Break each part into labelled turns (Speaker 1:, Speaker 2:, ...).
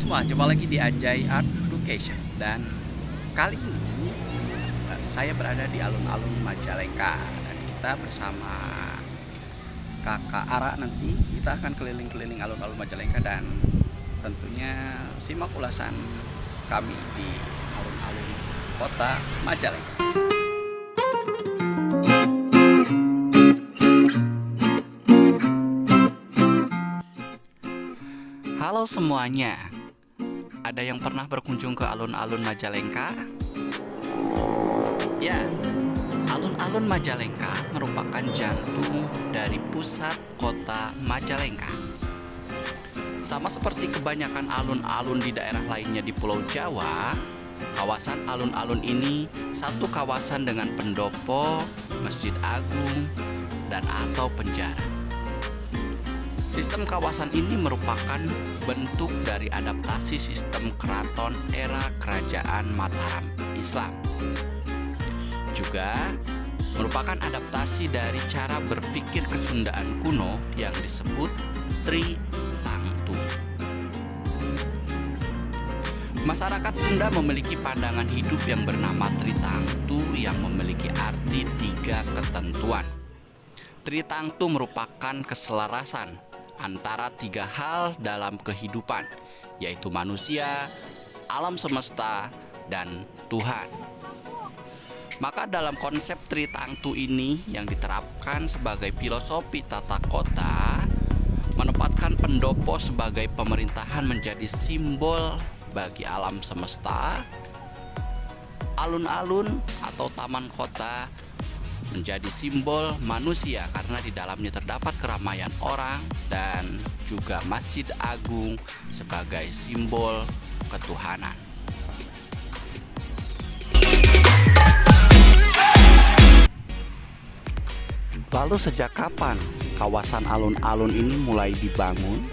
Speaker 1: semua, jumpa lagi di Anjay Art Education. Dan kali ini saya berada di alun-alun Majalengka. Dan kita bersama kakak Ara, nanti kita akan keliling-keliling alun-alun Majalengka. Dan tentunya simak ulasan kami di alun-alun kota Majalengka. Halo semuanya, ada yang pernah berkunjung ke alun-alun Majalengka? Ya, alun-alun Majalengka merupakan jantung dari pusat kota Majalengka. Sama seperti kebanyakan alun-alun di daerah lainnya di Pulau Jawa, kawasan alun-alun ini satu kawasan dengan pendopo, masjid agung, dan atau penjara. Sistem kawasan ini merupakan bentuk dari adaptasi sistem keraton era kerajaan Mataram Islam. Juga merupakan adaptasi dari cara berpikir kesundaan kuno yang disebut Tri Tangtu. Masyarakat Sunda memiliki pandangan hidup yang bernama Tri Tangtu yang memiliki arti 3 ketentuan. Tri Tangtu merupakan keselarasan antara 3 hal dalam kehidupan, yaitu manusia, alam semesta, dan Tuhan. Maka dalam konsep Tri Tangtu ini yang diterapkan sebagai filosofi tata kota, menempatkan pendopo sebagai pemerintahan menjadi simbol bagi alam semesta, alun-alun atau taman kota menjadi simbol manusia karena di dalamnya terdapat keramaian orang, dan juga Masjid Agung sebagai simbol ketuhanan. Lalu sejak kapan kawasan alun-alun ini mulai dibangun?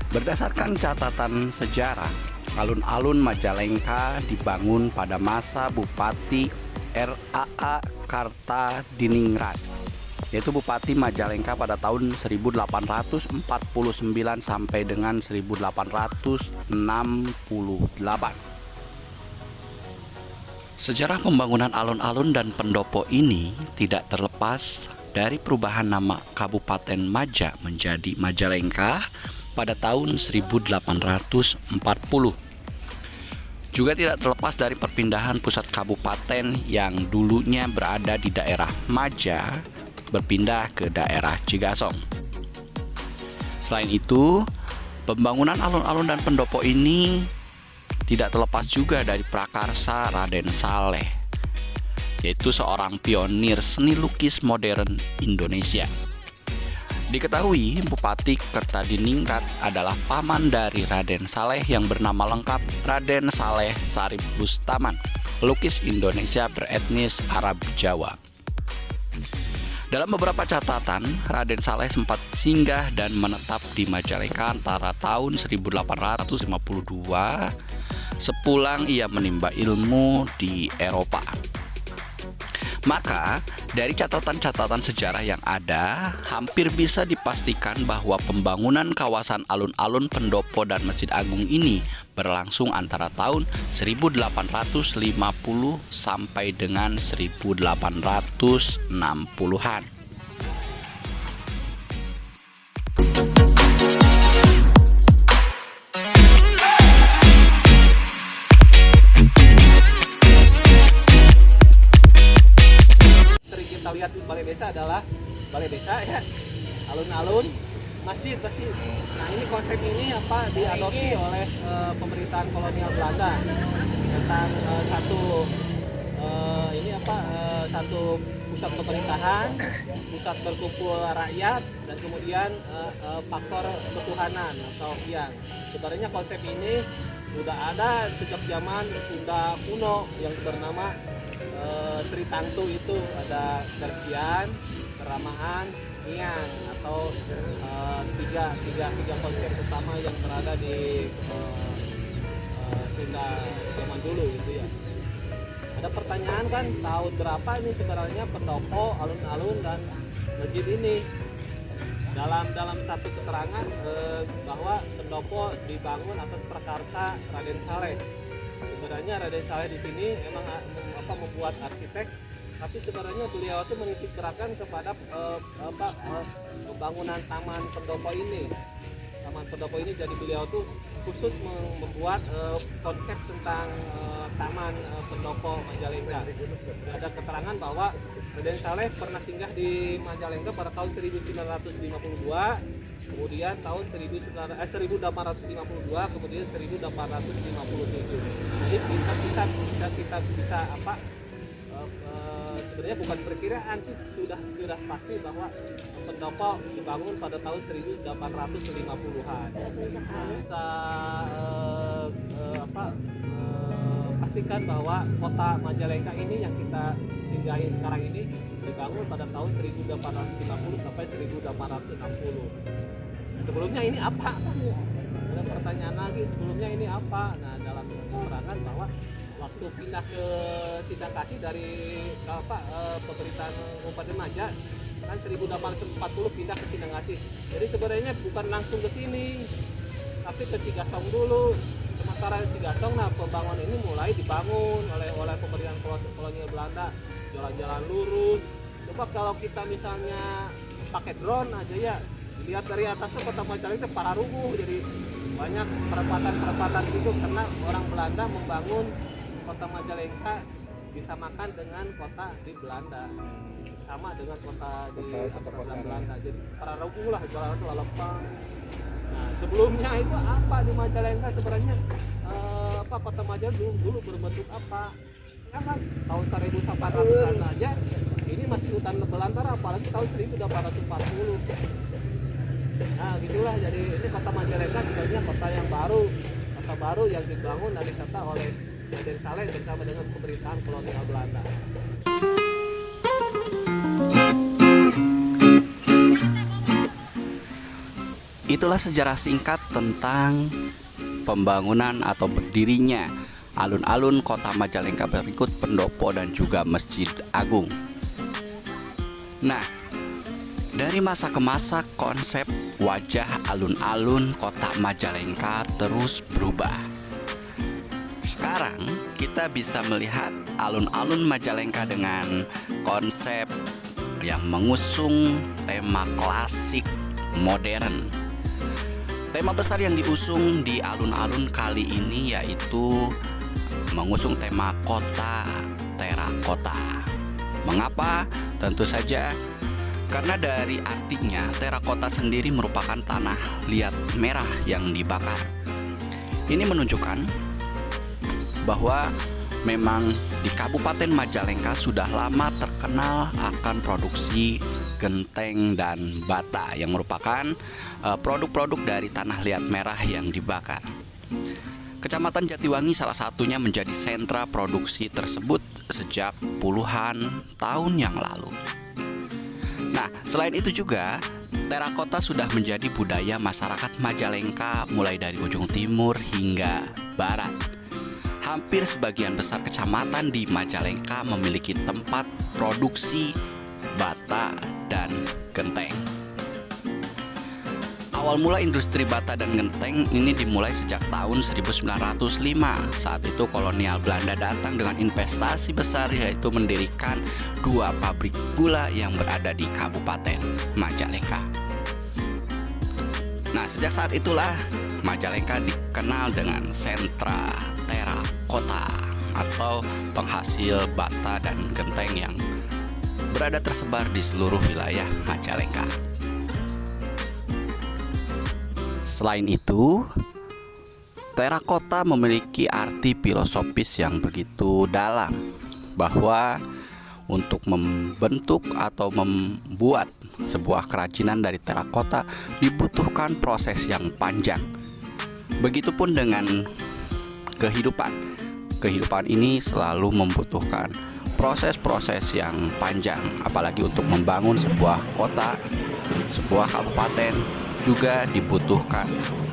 Speaker 1: Berdasarkan catatan sejarah, alun-alun Majalengka dibangun pada masa Bupati R.A.A. Kartadiningrat, yaitu Bupati Majalengka pada tahun 1849 sampai dengan 1868. Sejarah pembangunan alun-alun dan pendopo ini tidak terlepas dari perubahan nama Kabupaten Maja menjadi Majalengka pada tahun 1840. Juga tidak terlepas dari perpindahan pusat kabupaten yang dulunya berada di daerah Maja berpindah ke daerah Cigasong. Selain itu, pembangunan alun-alun dan pendopo ini tidak terlepas juga dari prakarsa Raden Saleh, yaitu seorang pionir seni lukis modern Indonesia. Diketahui Bupati Kertadiningrat adalah paman dari Raden Saleh yang bernama lengkap Raden Saleh Sarip Bustaman, pelukis Indonesia beretnis Arab Jawa. Dalam beberapa catatan, Raden Saleh sempat singgah dan menetap di Majalengka antara tahun 1852 sepulang ia menimba ilmu di Eropa. Maka, dari catatan-catatan sejarah yang ada, hampir bisa dipastikan bahwa pembangunan kawasan alun-alun pendopo dan Masjid Agung ini berlangsung antara tahun 1850 sampai dengan 1860-an.
Speaker 2: Kita lihat di balai desa adalah balai desa ya, alun-alun, masjid pasti. Nah ini konsep ini diadopsi oleh pemerintahan kolonial Belanda tentang satu pusat pemerintahan, pusat berkumpul rakyat, dan kemudian faktor ketuhanan atau yang sebenarnya konsep ini sudah ada sejak zaman Sunda kuno yang bernama Tri Tangtu. Itu ada kebersihan, keramahan, niang atau tiga konsep utama yang berada di Sunda zaman dulu gitu ya. Ada pertanyaan kan, tahun berapa ini sebenarnya pendopo, alun-alun dan masjid ini? dalam satu keterangan bahwa pendopo dibangun atas prakarsa Raden Saleh. Sebenarnya Raden Saleh di sini emang membuat arsitek, tapi sebenarnya beliau itu menitik beratkan kepada pembangunan taman pendopo ini. Taman pendopo ini jadi beliau tuh khusus membuat konsep tentang taman pendopo Majalengka. Ada keterangan bahwa Raden Saleh pernah singgah di Majalengka pada tahun 1952, kemudian tahun 1852, kemudian 1857. Jadi kita bisa sebenarnya bukan perkiraan sih, sudah pasti bahwa pendopo dibangun pada tahun 1850-an. Bisa pastikan bahwa kota Majalengka ini yang kita tinggali sekarang ini dibangun pada tahun 1850 sampai 1860. Sebelumnya ini apa? Ada pertanyaan lagi, sebelumnya ini apa? Nah, dalam keterangan bahwa waktu pindah ke Sindangkasih dari pemerintahan Kabupaten Maja kan 1840 pindah ke Sindangkasih. Jadi sebenarnya bukan langsung ke sini, tapi ke Cigasong dulu. Sementara Cigasong, nah pembangunan ini mulai dibangun oleh pemerintahan kolonial Belanda, jalan-jalan lurus. Coba kalau kita misalnya pakai drone aja ya, dilihat dari atasnya kota Majalengka para rubuh, jadi banyak perempatan gitu karena orang Belanda membangun kota Majalengka disamakan dengan kota di Belanda, sama dengan kota di Amsterdam Belanda, jadi para rubuh lah, jalan itu lepang. Nah, sebelumnya itu apa di Majalengka sebenarnya? Kota Majalengka dulu berbentuk apa? Kan tahun 1800-an aja ini masih hutan belantara, apalagi tahun 1840. Nah gitulah, jadi ini kota Majalengka sebenarnya kota baru yang dibangun dan ditata oleh Raden Saleh bersama dengan pemerintahan kolonial Belanda.
Speaker 1: Itulah sejarah singkat tentang pembangunan atau berdirinya alun-alun kota Majalengka berikut pendopo dan juga Masjid Agung. Nah, dari masa ke masa konsep wajah alun-alun kota Majalengka terus berubah. Sekarang kita bisa melihat alun-alun Majalengka dengan konsep yang mengusung tema klasik modern. Tema besar yang diusung di alun-alun kali ini yaitu mengusung tema kota terakota. Mengapa? Tentu saja karena dari artinya terakota sendiri merupakan tanah liat merah yang dibakar. Ini menunjukkan bahwa memang di Kabupaten Majalengka sudah lama terkenal akan produksi genteng dan bata yang merupakan produk-produk dari tanah liat merah yang dibakar. Kecamatan Jatiwangi salah satunya menjadi sentra produksi tersebut sejak puluhan tahun yang lalu. Nah, selain itu juga terakota sudah menjadi budaya masyarakat Majalengka mulai dari ujung timur hingga barat. Hampir sebagian besar kecamatan di Majalengka memiliki tempat produksi bata dan genteng. Awal mula industri bata dan genteng ini dimulai sejak tahun 1905. Saat itu kolonial Belanda datang dengan investasi besar, yaitu mendirikan 2 pabrik gula yang berada di Kabupaten Majalengka. Nah, sejak saat itulah Majalengka dikenal dengan sentra terakota atau penghasil bata dan genteng yang berada tersebar di seluruh wilayah Majalengka. Selain itu, terakota memiliki arti filosofis yang begitu dalam, bahwa untuk membentuk atau membuat sebuah kerajinan dari terakota dibutuhkan proses yang panjang. Begitupun dengan kehidupan. Kehidupan ini selalu membutuhkan proses-proses yang panjang, apalagi untuk membangun sebuah kota, sebuah kabupaten juga dibutuhkan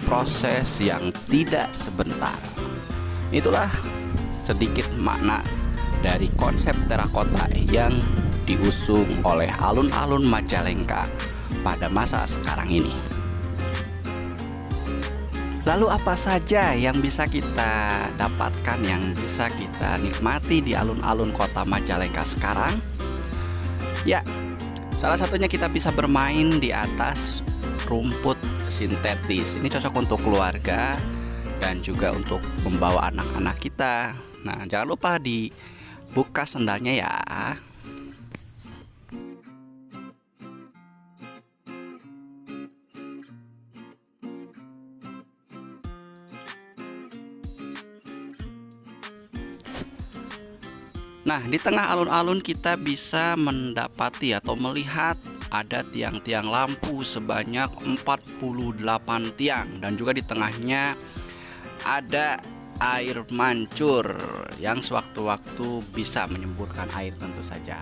Speaker 1: proses yang tidak sebentar. Itulah sedikit makna dari konsep terakota yang diusung oleh alun-alun Majalengka pada masa sekarang ini. Lalu apa saja yang bisa kita dapatkan, yang bisa kita nikmati di alun-alun kota Majalengka sekarang? Ya, salah satunya kita bisa bermain di atas rumput sintetis. Ini cocok untuk keluarga dan juga untuk membawa anak-anak kita. Nah, jangan lupa dibuka sendalnya ya. Nah, di tengah alun-alun kita bisa mendapati atau melihat ada tiang-tiang lampu sebanyak 48 tiang, dan juga di tengahnya ada air mancur yang sewaktu-waktu bisa menyemburkan air tentu saja.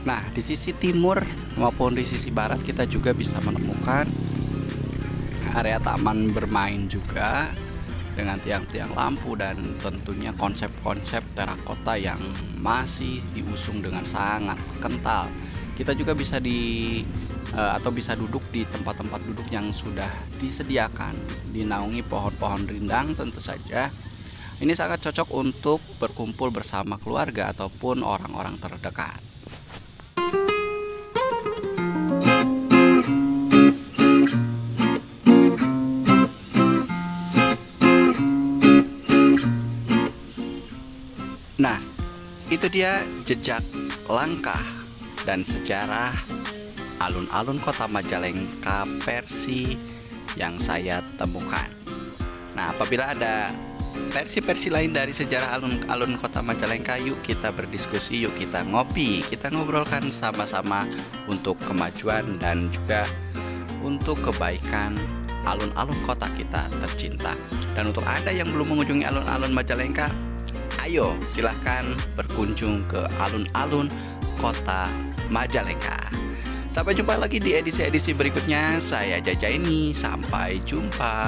Speaker 1: Nah, di sisi timur maupun di sisi barat kita juga bisa menemukan area taman bermain juga dengan tiang-tiang lampu dan tentunya konsep-konsep terakota yang masih diusung dengan sangat kental. Kita juga bisa bisa duduk di tempat-tempat duduk yang sudah disediakan, dinaungi pohon-pohon rindang tentu saja. Ini sangat cocok untuk berkumpul bersama keluarga ataupun orang-orang terdekat. Nah, itu dia jejak langkah dan sejarah alun-alun kota Majalengka versi yang saya temukan. Nah, apabila ada versi-versi lain dari sejarah alun-alun kota Majalengka, yuk kita berdiskusi, yuk kita ngopi, kita ngobrolkan sama-sama untuk kemajuan dan juga untuk kebaikan alun-alun kota kita tercinta. Dan untuk Anda yang belum mengunjungi alun-alun Majalengka, ayo silahkan berkunjung ke alun-alun kota Majalengka. Sampai jumpa lagi di edisi-edisi berikutnya. Saya Jaja ini, sampai jumpa.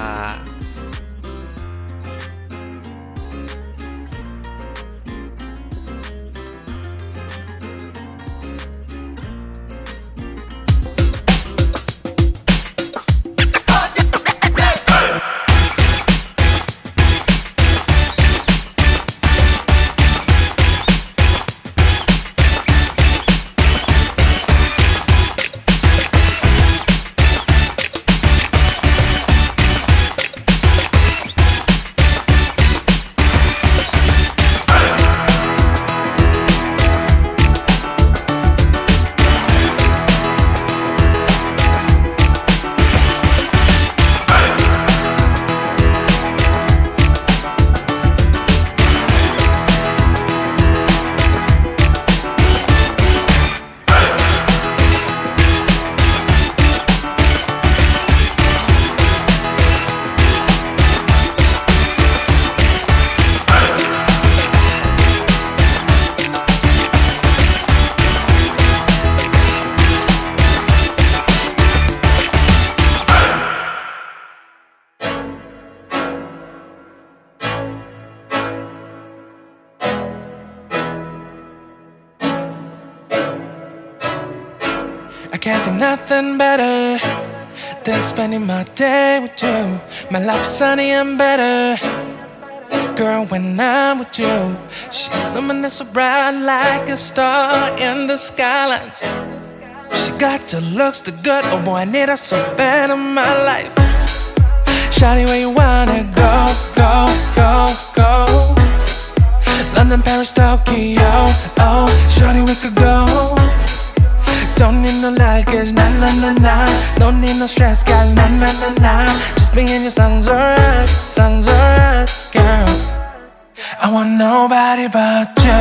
Speaker 3: I can't think nothing better than spending my day with you. My life is sunny and better, girl, when I'm with you. She illuminates so bright like a star in the skylines. She got the looks, the good, oh boy, I need her so bad in my life. Shawty, where you wanna go, go, go, go? London, Paris, Tokyo, oh, shawty, we could go. Don't need no luggage, nah, nah, nah, nah. Don't need no stress, girl, nah, nah, nah, nah. Just me and you sounds alright, girl. I want nobody but you.